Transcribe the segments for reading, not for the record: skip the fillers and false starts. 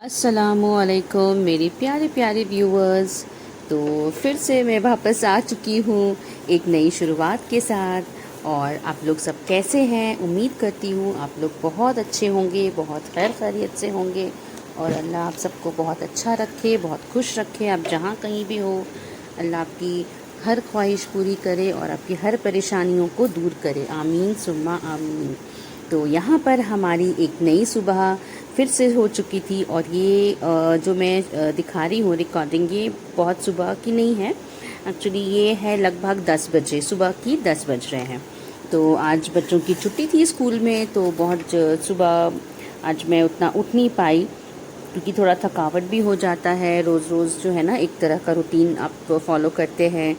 अस्सलामुअलैकुम मेरे प्यारे प्यारे व्यूअर्स। तो फिर से मैं वापस आ चुकी हूँ एक नई शुरुआत के साथ। और आप लोग सब कैसे हैं? उम्मीद करती हूँ आप लोग बहुत अच्छे होंगे, बहुत खैर खैरियत से होंगे। और अल्लाह आप सबको बहुत अच्छा रखे, बहुत खुश रखे। आप जहाँ कहीं भी हो, अल्लाह आपकी हर ख्वाहिश पूरी करे और आपकी हर परेशानियों को दूर करे। आमीन सुम्मा आमीन। तो यहाँ पर हमारी एक नई सुबह फिर से हो चुकी थी। और ये जो मैं दिखा रही हूँ रिकॉर्डिंग, ये बहुत सुबह की नहीं है। एक्चुअली ये है लगभग 10 बजे, सुबह की 10 बज रहे हैं। तो आज बच्चों की छुट्टी थी स्कूल में, तो बहुत सुबह आज मैं उतना उठ नहीं पाई, क्योंकि थोड़ा थकावट भी हो जाता है। रोज़ रोज़ जो है ना, एक तरह का रूटीन आप फॉलो करते हैं।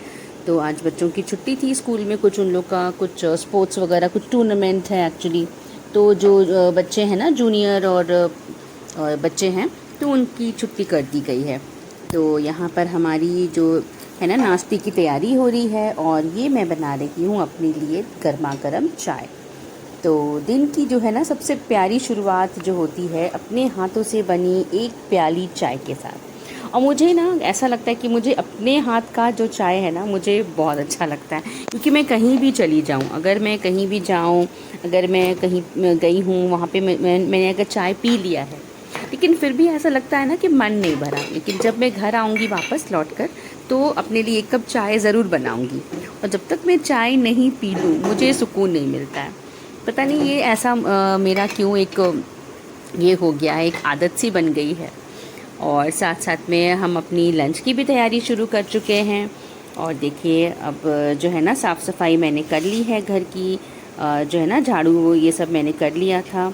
तो आज बच्चों की छुट्टी थी स्कूल में, कुछ उन लोग का कुछ स्पोर्ट्स वगैरह, कुछ टूर्नामेंट है एक्चुअली। तो जो बच्चे हैं ना, जूनियर और बच्चे हैं, तो उनकी छुट्टी कर दी गई है। तो यहाँ पर हमारी जो है ना, नाश्ते की तैयारी हो रही है। और ये मैं बना रही हूँ अपने लिए गर्मा गर्म चाय। तो दिन की जो है ना, सबसे प्यारी शुरुआत जो होती है अपने हाथों से बनी एक प्याली चाय के साथ। और मुझे ना ऐसा लगता है कि मुझे अपने हाथ का जो चाय है ना, मुझे बहुत अच्छा लगता है। क्योंकि मैं कहीं भी चली जाऊँ, अगर मैं कहीं भी जाऊँ, अगर मैं कहीं गई हूँ, वहाँ पे मैंने अगर चाय पी लिया है, लेकिन फिर भी ऐसा लगता है ना कि मन नहीं भरा। लेकिन जब मैं घर आऊँगी वापस लौट कर, तो अपने लिए एक कप चाय ज़रूर बनाऊँगी। और जब तक मैं चाय नहीं पी लूँ, मुझे सुकून नहीं मिलता है। पता नहीं ये ऐसा मेरा क्यों एक ये हो गया है, एक आदत सी बन गई है। और साथ साथ में हम अपनी लंच की भी तैयारी शुरू कर चुके हैं। और देखिए, अब जो है ना, साफ़ सफाई मैंने कर ली है घर की। जो है ना, झाड़ू ये सब मैंने कर लिया था।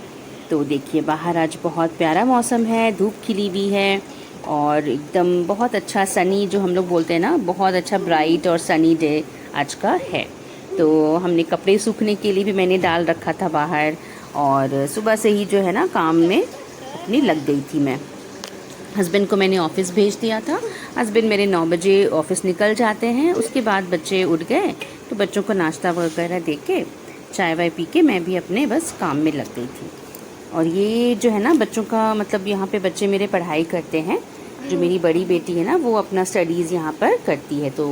तो देखिए, बाहर आज बहुत प्यारा मौसम है, धूप खिली हुई है। और एकदम बहुत अच्छा सनी, जो हम लोग बोलते हैं ना, बहुत अच्छा ब्राइट और सनी डे आज का है। तो हमने कपड़े सूखने के लिए भी मैंने डाल रखा था बाहर। और सुबह से ही जो है ना, काम में अपनी लग गई थी मैं। हस्बैंड को मैंने ऑफ़िस भेज दिया था। हस्बैंड मेरे 9 बजे ऑफ़िस निकल जाते हैं। उसके बाद बच्चे उठ गए, तो बच्चों को नाश्ता वगैरह दे के, चाय वाय पी के, मैं भी अपने बस काम में लग गई थी। और ये जो है ना, बच्चों का मतलब, यहाँ पे बच्चे मेरे पढ़ाई करते हैं। जो मेरी बड़ी बेटी है ना, वो अपना स्टडीज़ यहाँ पर करती है। तो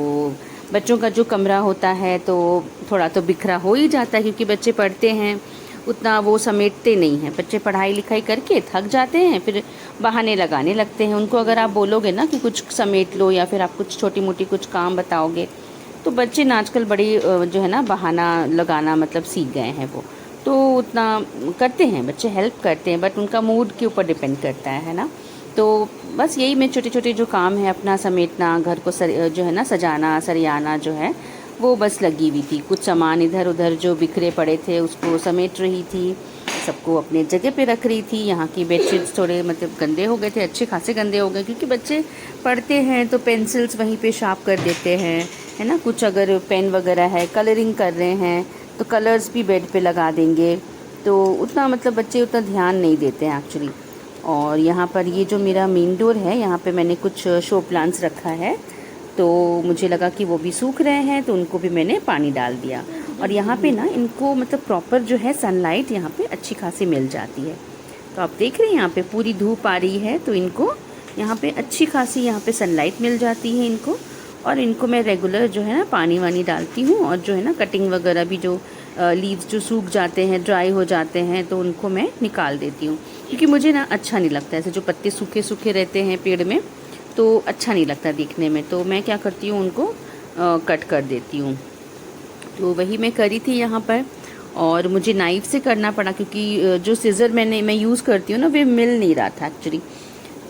बच्चों का जो कमरा होता है, तो थोड़ा तो बिखरा हो ही जाता है, क्योंकि बच्चे पढ़ते हैं, उतना वो समेटते नहीं हैं। बच्चे पढ़ाई लिखाई करके थक जाते हैं, फिर बहाने लगाने लगते हैं। उनको अगर आप बोलोगे ना कि कुछ समेट लो, या फिर आप कुछ छोटी मोटी कुछ काम बताओगे, तो बच्चे ना आजकल बड़ी जो है ना, बहाना लगाना मतलब सीख गए हैं वो। तो उतना करते हैं बच्चे, हेल्प करते हैं, बट उनका मूड के ऊपर डिपेंड करता है ना। तो बस यही, मैं छोटे छोटे जो काम है अपना समेटना, घर को जो है ना, सजाना सरियाना जो है, वो बस लगी हुई थी। कुछ सामान इधर उधर जो बिखरे पड़े थे, उसको समेट रही थी, सबको अपने जगह पे रख रही थी। यहाँ की बेडशीट्स थोड़े मतलब गंदे हो गए थे, अच्छे खासे गंदे हो गए, क्योंकि बच्चे पढ़ते हैं तो पेंसिल्स वहीं पे शार्प कर देते हैं, है ना। कुछ अगर पेन वगैरह है, कलरिंग कर रहे हैं, तो कलर्स भी बेड पे लगा देंगे। तो उतना मतलब बच्चे उतना ध्यान नहीं देते हैं एक्चुअली। और यहाँ पर ये जो मेरा मेन डोर है, यहाँ पे मैंने कुछ शो प्लांट्स रखा है। तो मुझे लगा कि वो भी सूख रहे हैं, तो उनको भी मैंने पानी डाल दिया। और यहाँ पे ना, इनको मतलब प्रॉपर जो है सनलाइट यहाँ पे अच्छी खासी मिल जाती है। तो आप देख रहे हैं, यहाँ पे पूरी धूप आ रही है, तो इनको यहाँ पे अच्छी खासी यहाँ पे सनलाइट मिल जाती है इनको। और इनको मैं रेगुलर जो है ना, पानी वानी डालती हूँ। और जो है ना, कटिंग वगैरह भी, जो लीव्स जो सूख जाते हैं, ड्राई हो जाते हैं, तो उनको मैं निकाल देती हूँ। क्योंकि मुझे ना अच्छा नहीं लगता ऐसे जो पत्ते सूखे सूखे रहते हैं पेड़ में, तो अच्छा नहीं लगता देखने में। तो मैं क्या करती हूँ, उनको कट कर देती हूँ। तो वही मैं करी थी यहाँ पर। और मुझे नाइफ़ से करना पड़ा, क्योंकि जो सीज़र मैं यूज़ करती हूँ ना, वे मिल नहीं रहा था एक्चुअली।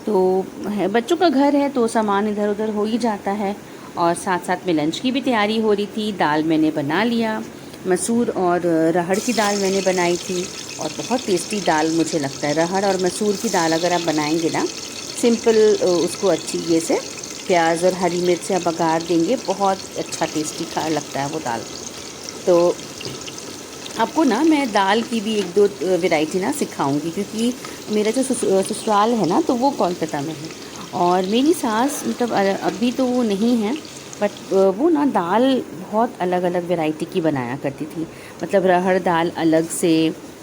तो है, बच्चों का घर है, तो सामान इधर उधर हो ही जाता है। और साथ साथ में लंच की भी तैयारी हो रही थी। दाल मैंने बना लिया, मसूर और अरहर की दाल मैंने बनाई थी। और बहुत टेस्टी दाल मुझे लगता है। अरहर और मसूर की दाल अगर आप बनाएंगे ना, सिंपल, उसको अच्छी ये से प्याज और हरी मिर्च से आप बघार देंगे, बहुत अच्छा टेस्टी खा लगता है वो दाल। तो आपको ना मैं दाल की भी एक दो वैरायटी ना सिखाऊंगी, क्योंकि मेरा जो ससुराल है ना, तो वो कोलकाता में है। और मेरी सास मतलब अभी तो वो नहीं है, बट वो ना दाल बहुत अलग अलग वैरायटी की बनाया करती थी। मतलब अरहर दाल अलग से,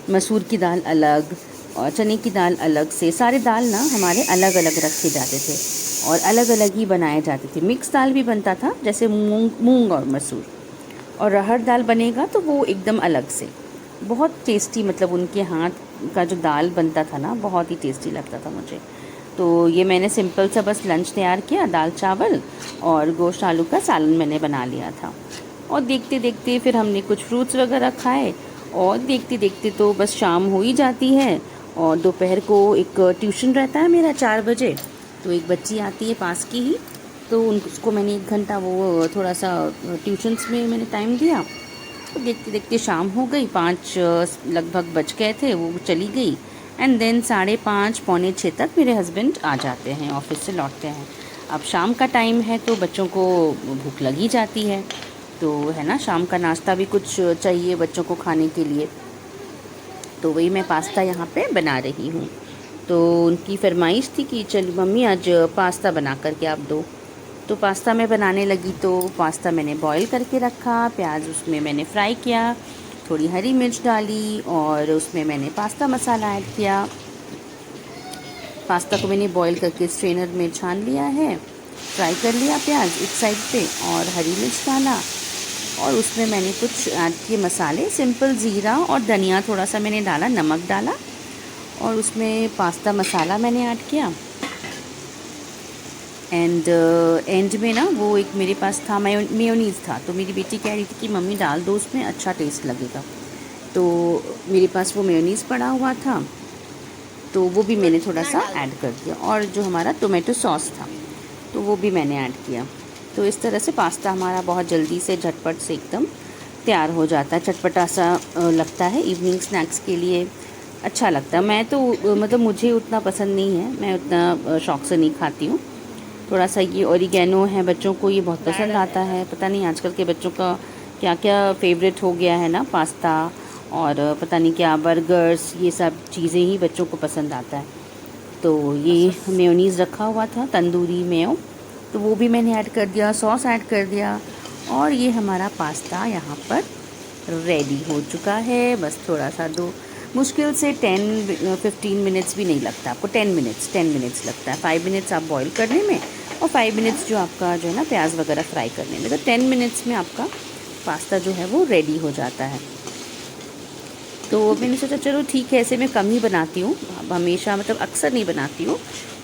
मसूर की दाल अलग, और चने की दाल अलग से, सारे दाल ना हमारे अलग अलग रखे जाते थे और अलग अलग ही बनाए जाते थे। मिक्स दाल भी बनता था, जैसे मूंग और मसूर, और अरहर दाल बनेगा तो वो एकदम अलग से। बहुत टेस्टी, मतलब उनके हाथ का जो दाल बनता था ना, बहुत ही टेस्टी लगता था मुझे। तो ये मैंने सिंपल सा बस लंच तैयार किया, दाल चावल और गोश्त आलू का सालन मैंने बना लिया था। और देखते देखते फिर हमने कुछ फ्रूट्स वगैरह खाए, और देखते देखते तो बस शाम हो ही जाती है। और दोपहर को एक ट्यूशन रहता है मेरा 4 बजे, तो एक बच्ची आती है पास की ही, तो उसको मैंने 1 घंटा वो थोड़ा सा ट्यूशन्स में मैंने टाइम दिया। तो देखते देखते शाम हो गई, 5 लगभग बज गए थे, वो चली गई। एंड देन 5:30 पौने 6 तक मेरे हस्बैंड आ जाते हैं, ऑफिस से लौटते हैं। अब शाम का टाइम है तो बच्चों को भूख लगी जाती है, तो है ना, शाम का नाश्ता भी कुछ चाहिए बच्चों को खाने के लिए। तो वही मैं पास्ता यहाँ पे बना रही हूँ। तो उनकी फरमाइश थी कि चल मम्मी आज पास्ता बना करके आप दो। तो पास्ता मैं बनाने लगी, तो पास्ता मैंने बॉईल करके रखा, प्याज उसमें मैंने फ्राई किया, थोड़ी हरी मिर्च डाली और उसमें मैंने पास्ता मसाला ऐड किया। पास्ता को मैंने बॉईल करके स्ट्रेनर में छान लिया है, फ्राई कर लिया प्याज एक साइड पे, और हरी मिर्च डाला, और उसमें मैंने कुछ ऐड किए मसाले, सिंपल ज़ीरा और धनिया थोड़ा सा मैंने डाला, नमक डाला, और उसमें पास्ता मसाला मैंने ऐड किया। एंड में ना वो एक मेरे पास था मेयोनीज़ था, तो मेरी बेटी कह रही थी कि मम्मी डाल दो उसमें, अच्छा टेस्ट लगेगा। तो मेरे पास वो मेयोनीज़ पड़ा हुआ था, तो वो भी मैंने थोड़ा सा ऐड कर दिया, और जो हमारा टोमेटो सॉस था तो वो भी मैंने ऐड किया। तो इस तरह से पास्ता हमारा बहुत जल्दी से झटपट से एकदम तैयार हो जाता है, चटपटा सा लगता है, इवनिंग स्नैक्स के लिए अच्छा लगता है। मैं तो मतलब मुझे उतना पसंद नहीं है, मैं उतना शौक़ से नहीं खाती हूँ। थोड़ा सा ये ओरिगेनो है, बच्चों को ये बहुत पसंद आता है। पता नहीं आजकल के बच्चों का क्या क्या फेवरेट हो गया है ना, पास्ता और पता नहीं क्या बर्गर्स, ये सब चीज़ें ही बच्चों को पसंद आता है। तो ये मेयोनीज़ रखा हुआ था, तंदूरी मेयो, तो वो भी मैंने ऐड कर दिया, सॉस ऐड कर दिया, और ये हमारा पास्ता यहाँ पर रेडी हो चुका है। बस थोड़ा सा मुश्किल से 10-15 मिनट्स भी नहीं लगता आपको, 10 मिनट्स लगता है, 5 मिनट्स आप बॉईल करने में, और 5 मिनट्स जो आपका जो है ना प्याज वगैरह फ्राई करने में, तो 10 मिनट्स में आपका पास्ता जो है वो रेडी हो जाता है। तो मैंने सोचा चलो ठीक है, ऐसे मैं कम ही बनाती हूँ, हमेशा मतलब अक्सर नहीं बनाती हूँ,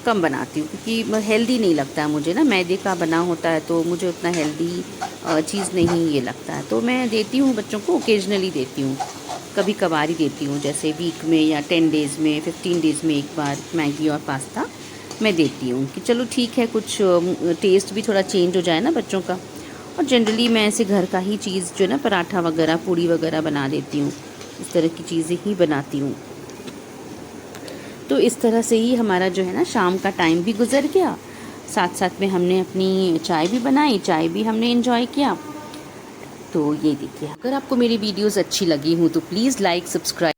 कम बनाती हूँ, क्योंकि हेल्दी नहीं लगता है मुझे ना, मैदे का बना होता है तो मुझे उतना हेल्दी चीज़ नहीं ये लगता है। तो मैं देती हूँ बच्चों को, ओकेजनली देती हूँ, कभी कभार ही देती हूँ, जैसे वीक में या 10 डेज़ में, 15 डेज़ में एक बार मैगी और पास्ता मैं देती हूँ, कि चलो ठीक है, कुछ टेस्ट भी थोड़ा चेंज हो जाए ना बच्चों का। और जनरली मैं ऐसे घर का ही चीज़ जो है ना, पराठा वगैरह, पूड़ी वगैरह बना देती हूँ, इस तरह की चीज़ें ही बनाती हूँ। तो इस तरह से ही हमारा जो है ना शाम का टाइम भी गुजर गया, साथ साथ में हमने अपनी चाय भी बनाई, चाय भी हमने एंजॉय किया। तो ये देखिए, अगर आपको मेरी वीडियोस अच्छी लगी हूँ तो प्लीज़ लाइक, सब्सक्राइब।